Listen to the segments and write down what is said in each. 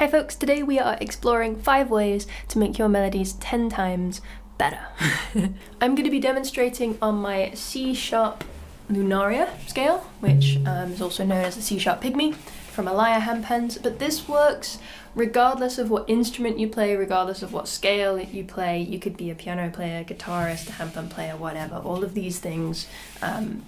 Hi folks, today we are exploring 5 ways to make your melodies 10 times better. I'm going to be demonstrating on my C# Lunaria scale, which is also known as the C# Pygmy from Elaia Handpans, but this works regardless of what instrument you play, regardless of what scale you play. You could be a piano player, guitarist, a handpan player, whatever. All of these things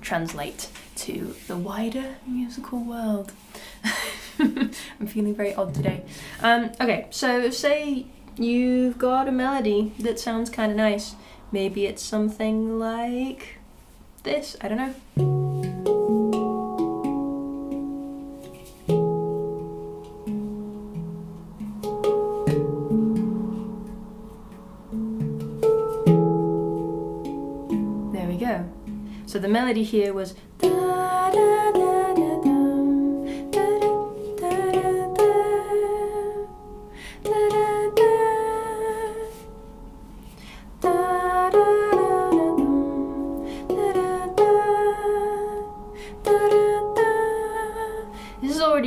translate to the wider musical world. I'm feeling very odd today. Okay, so say you've got a melody that sounds kind of nice. Maybe it's something like this, I don't know. There we go. So the melody here was da, da, da, da, da.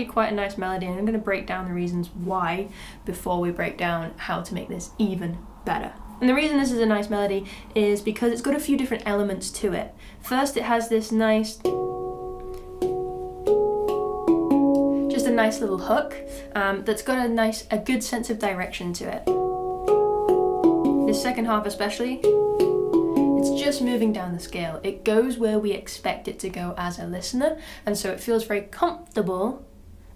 Quite a nice melody, and I'm going to break down the reasons why before we break down how to make this even better. And the reason this is a nice melody is because it's got a few different elements to it. First, it has this nice, just a nice little hook that's got a good sense of direction to it. This second half especially, it's just moving down the scale. It goes where we expect it to go as a listener, and so it feels very comfortable,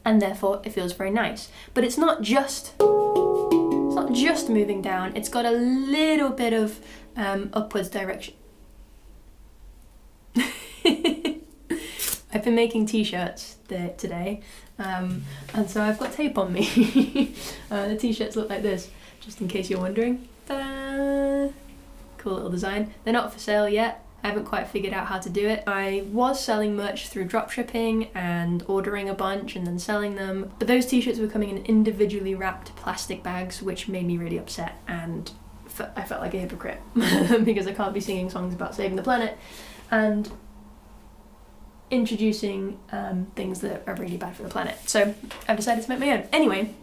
and therefore it feels very nice. But it's not just moving down, it's got a little bit of upwards direction. I've been making t-shirts today, and so I've got tape on me. The t-shirts look like this, just in case you're wondering. Ta-da! Cool little design. They're not for sale yet. I haven't quite figured out how to do it. I was selling merch through dropshipping and ordering a bunch and then selling them, but those t-shirts were coming in individually wrapped plastic bags, which made me really upset, and I felt like a hypocrite because I can't be singing songs about saving the planet and introducing things that are really bad for the planet. So I've decided to make my own. Anyway,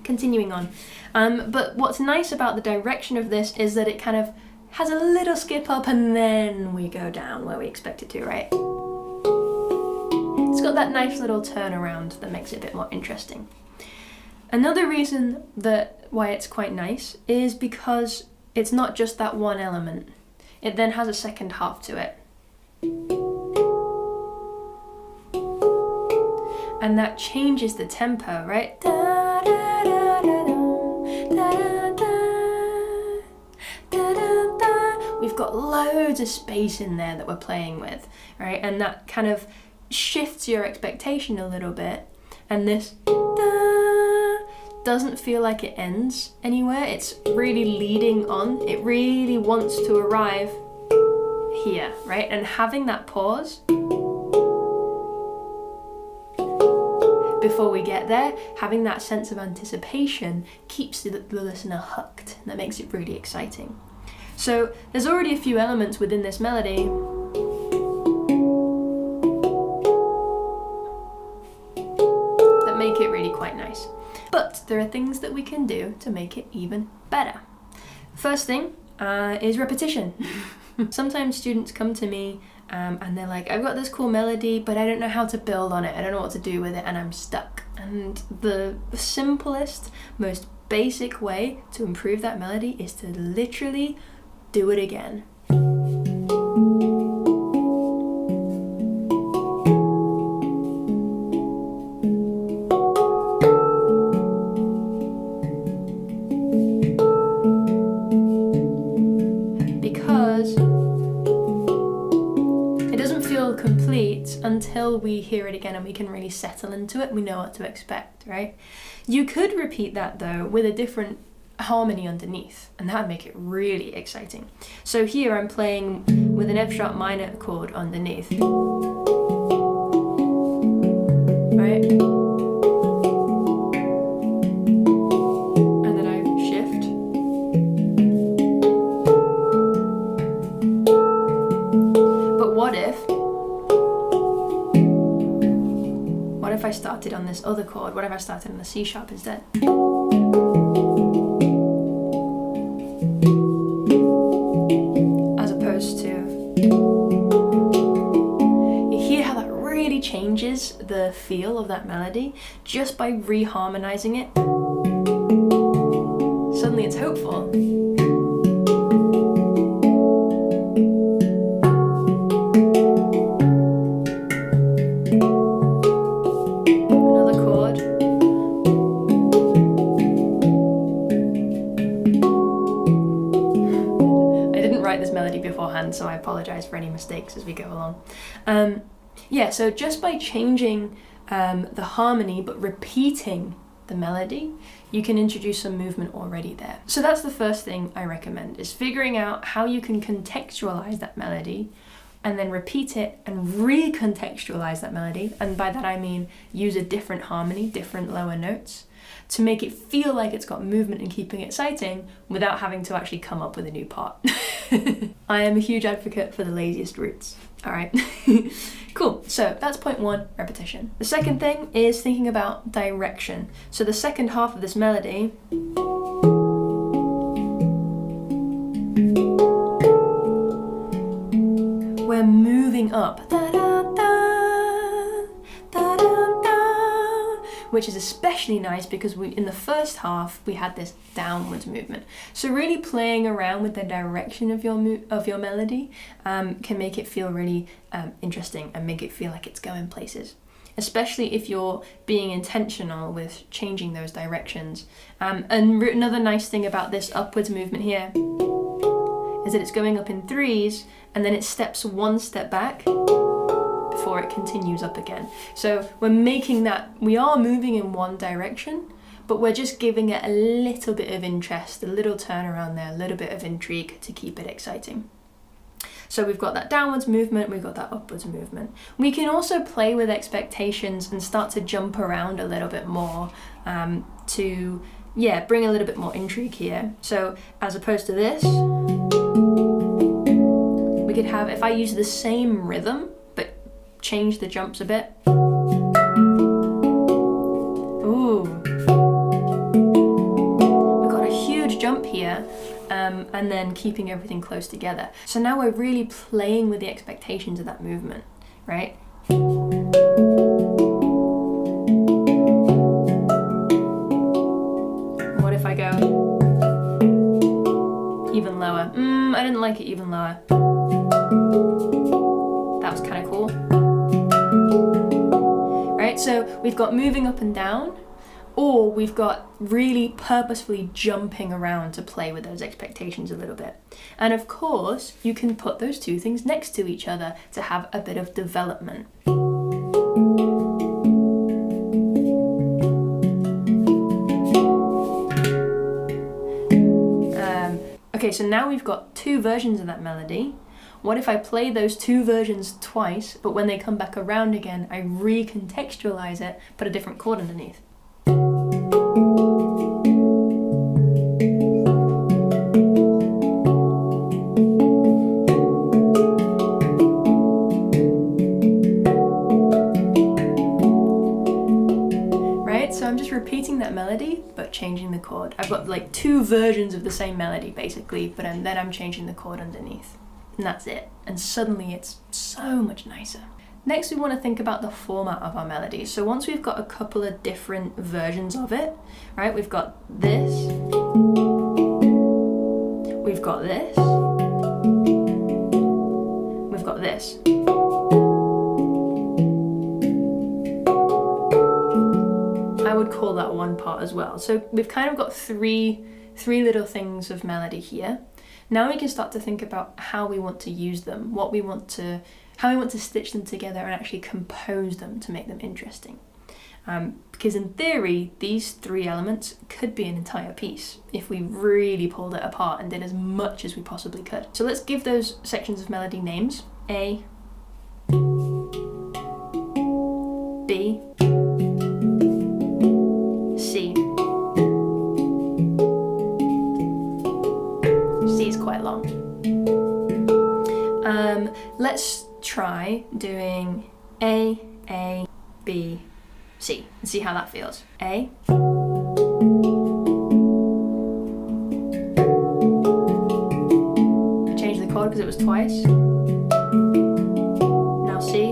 continuing on. But what's nice about the direction of this is that it kind of has a little skip up and then we go down where we expect it to, right? It's got that nice little turnaround that makes it a bit more interesting. Another reason why it's quite nice is because it's not just that one element. It then has a second half to it. And that changes the tempo, right? Da, da, da, da, da, da, da. We've got loads of space in there that we're playing with, right? And that kind of shifts your expectation a little bit. And this doesn't feel like it ends anywhere. It's really leading on. It really wants to arrive here, right? And having that pause before we get there, having that sense of anticipation keeps the listener hooked. And that makes it really exciting. So there's already a few elements within this melody that make it really quite nice. But there are things that we can do to make it even better. First thing is repetition. Sometimes students come to me and they're like, I've got this cool melody, but I don't know how to build on it. I don't know what to do with it, and I'm stuck. And the simplest, most basic way to improve that melody is to literally do it again. Because it doesn't feel complete until we hear it again and we can really settle into it. We know what to expect, right? You could repeat that though with a different harmony underneath, and that would make it really exciting. So here I'm playing with an F sharp minor chord underneath, right? And then I shift. But what if I started on this other chord, what if I started on a C sharp instead? As opposed to, you hear how that really changes the feel of that melody just by reharmonizing it. Suddenly it's hopeful. Beforehand, so I apologize for any mistakes as we go along. Yeah, so just by changing the harmony but repeating the melody, you can introduce some movement already there. So that's the first thing I recommend, is figuring out how you can contextualize that melody and then repeat it and recontextualize that melody, and by that I mean use a different harmony, different lower notes, to make it feel like it's got movement and keeping it exciting without having to actually come up with a new part. I am a huge advocate for the laziest roots. All right, cool. So that's point one, repetition. The second thing is thinking about direction. So the second half of this melody, we're moving up. Which is especially nice because in the first half we had this downwards movement. So really playing around with the direction of your melody can make it feel really interesting and make it feel like it's going places. Especially if you're being intentional with changing those directions. And another nice thing about this upwards movement here is that it's going up in threes and then it steps one step back before it continues up again. So we're making that, we are moving in one direction, but we're just giving it a little bit of interest, a little turnaround there, a little bit of intrigue to keep it exciting. So we've got that downwards movement, we've got that upwards movement. We can also play with expectations and start to jump around a little bit more to, yeah, bring a little bit more intrigue here. So as opposed to this, we could have, if I use the same rhythm, change the jumps a bit. Ooh. We've got a huge jump here, and then keeping everything close together. So now we're really playing with the expectations of that movement, right? What if I go even lower? I didn't like it even lower. That was kind of cool. So we've got moving up and down, or we've got really purposefully jumping around to play with those expectations a little bit. And of course, you can put those two things next to each other to have a bit of development. Okay, so now we've got two versions of that melody. What if I play those two versions twice, but when they come back around again, I recontextualize it, put a different chord underneath? Right, so I'm just repeating that melody, but changing the chord. I've got like two versions of the same melody, basically, but then I'm changing the chord underneath. And that's it. And suddenly it's so much nicer. Next, we want to think about the format of our melody. So once we've got a couple of different versions of it, right? We've got this. We've got this. We've got this. I would call that one part as well. So we've kind of got three little things of melody here. Now we can start to think about how we want to use them, how we want to stitch them together and actually compose them to make them interesting. Because in theory, these three elements could be an entire piece if we really pulled it apart and did as much as we possibly could. So let's give those sections of melody names. A, B, C. C is quite long. Let's try doing A, B, C and see how that feels. A. I changed the chord because it was twice. Now C.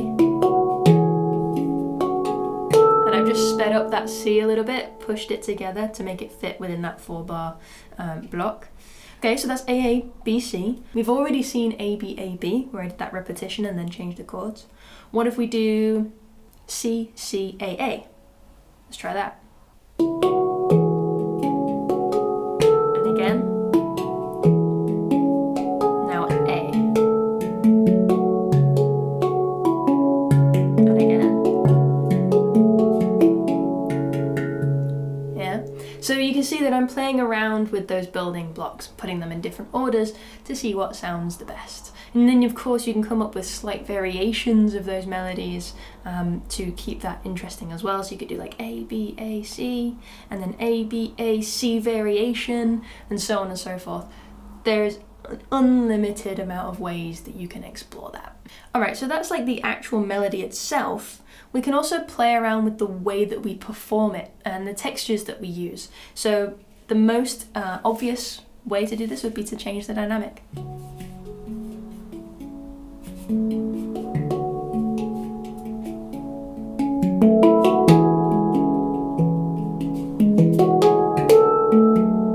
And I've just sped up that C a little bit, pushed it together to make it fit within that 4-bar block. Okay, so that's A, A, B, C. We've already seen A, B, A, B, where I did that repetition and then changed the chords. What if we do C, C, A, A? Let's try that. And again. Now A. And again. Yeah. So you can see that I'm playing around with those building blocks, putting them in different orders to see what sounds the best. And then of course you can come up with slight variations of those melodies to keep that interesting as well. So you could do like A, B, A, C, and then A, B, A, C variation, and so on and so forth. There's an unlimited amount of ways that you can explore that. Alright, so that's like the actual melody itself. We can also play around with the way that we perform it and the textures that we use. So the most obvious way to do this would be to change the dynamic.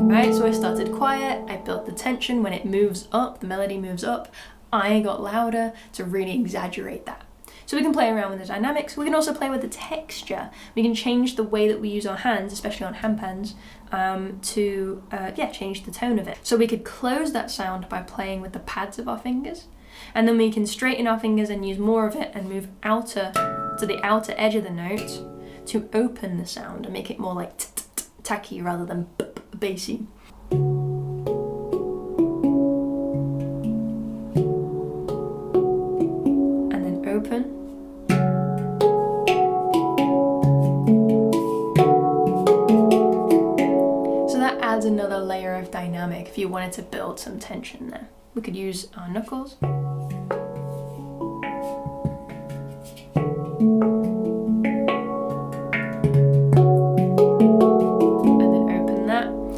Right, so I started quiet, I built the tension. When it moves up, the melody moves up, I got louder to really exaggerate that. So we can play around with the dynamics. We can also play with the texture. We can change the way that we use our hands, especially on handpans, to change the tone of it. So we could close that sound by playing with the pads of our fingers, and then we can straighten our fingers and use more of it and move outer to the outer edge of the note to open the sound and make it more like tacky rather than bassy. And then open. So that adds another layer of dynamic if you wanted to build some tension there. We could use our knuckles.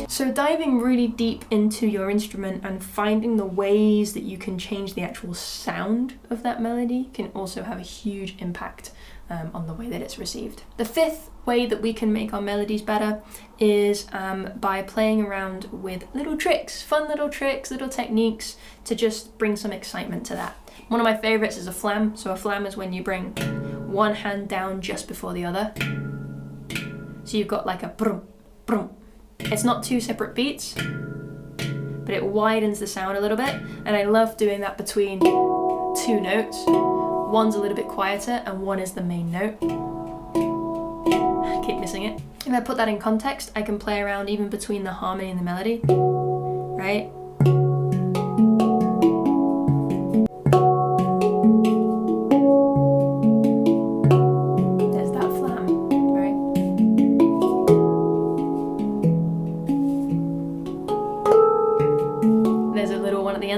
So diving really deep into your instrument and finding the ways that you can change the actual sound of that melody can also have a huge impact on the way that it's received. The fifth way that we can make our melodies better is by playing around with little tricks, fun little tricks, little techniques to just bring some excitement to that. One of my favorites is a flam. So a flam is when you bring one hand down just before the other. So you've got like a brum, brum. It's not two separate beats, but it widens the sound a little bit, and I love doing that between two notes. One's a little bit quieter and one is the main note. I keep missing it. If I put that in context, I can play around even between the harmony and the melody, right?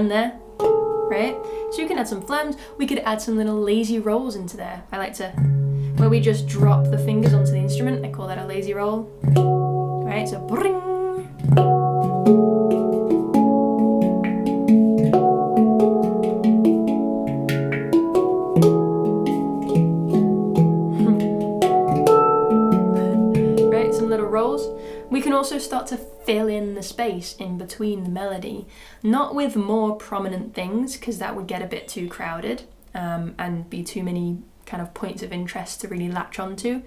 There, right? So you can add some flams. We could add some little lazy rolls into there. I like to, where we just drop the fingers onto the instrument. I call that a lazy roll. Right? So bring. Right? Some little rolls. We can also start to fill in the space in between the melody, not with more prominent things, because that would get a bit too crowded and be too many kind of points of interest to really latch onto,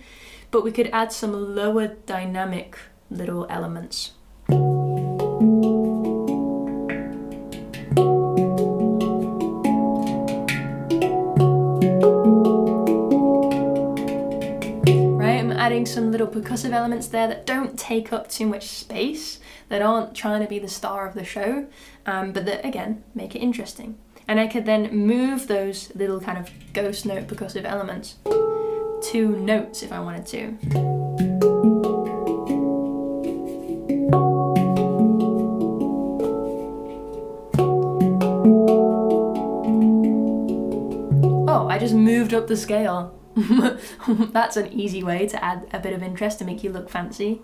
but we could add some lower dynamic little elements. Adding some little percussive elements there that don't take up too much space, that aren't trying to be the star of the show, but that again make it interesting. And I could then move those little kind of ghost note percussive elements to notes if I wanted to. Oh, I just moved up the scale. That's an easy way to add a bit of interest to make you look fancy.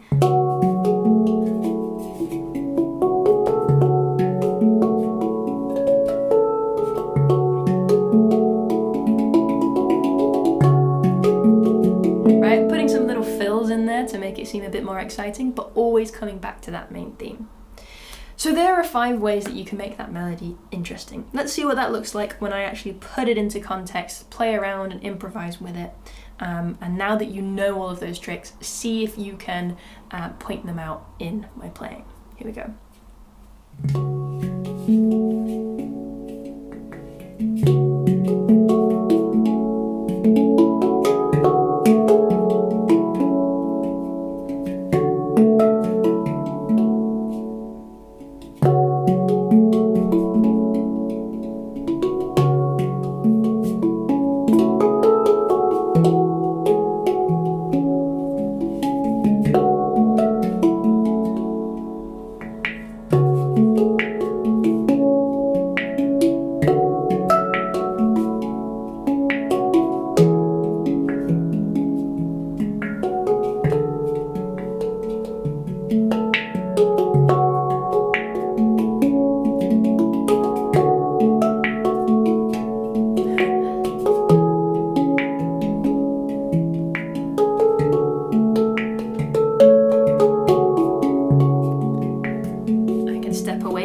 Right, putting some little fills in there to make it seem a bit more exciting, but always coming back to that main theme. So there are 5 ways that you can make that melody interesting. Let's see what that looks like when I actually put it into context, play around and improvise with it. And now that you know all of those tricks, see if you can point them out in my playing. Here we go.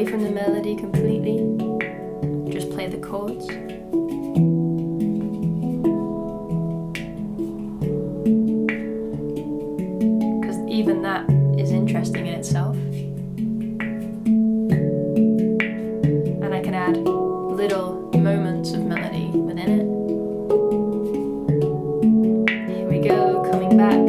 From the melody completely, just play the chords. Because even that is interesting in itself. And I can add little moments of melody within it. Here we go, coming back.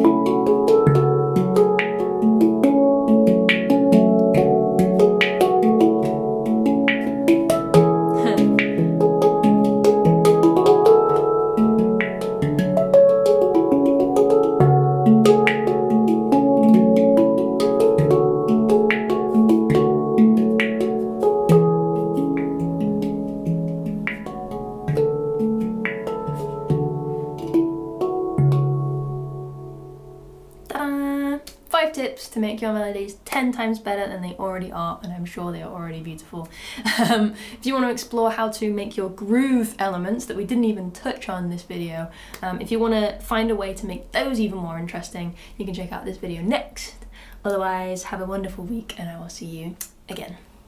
Tips to make your melodies 10 times better than they already are, and I'm sure they are already beautiful. If you want to explore how to make your groove elements that we didn't even touch on in this video, if you want to find a way to make those even more interesting, you can check out this video next. Otherwise, have a wonderful week and I will see you again.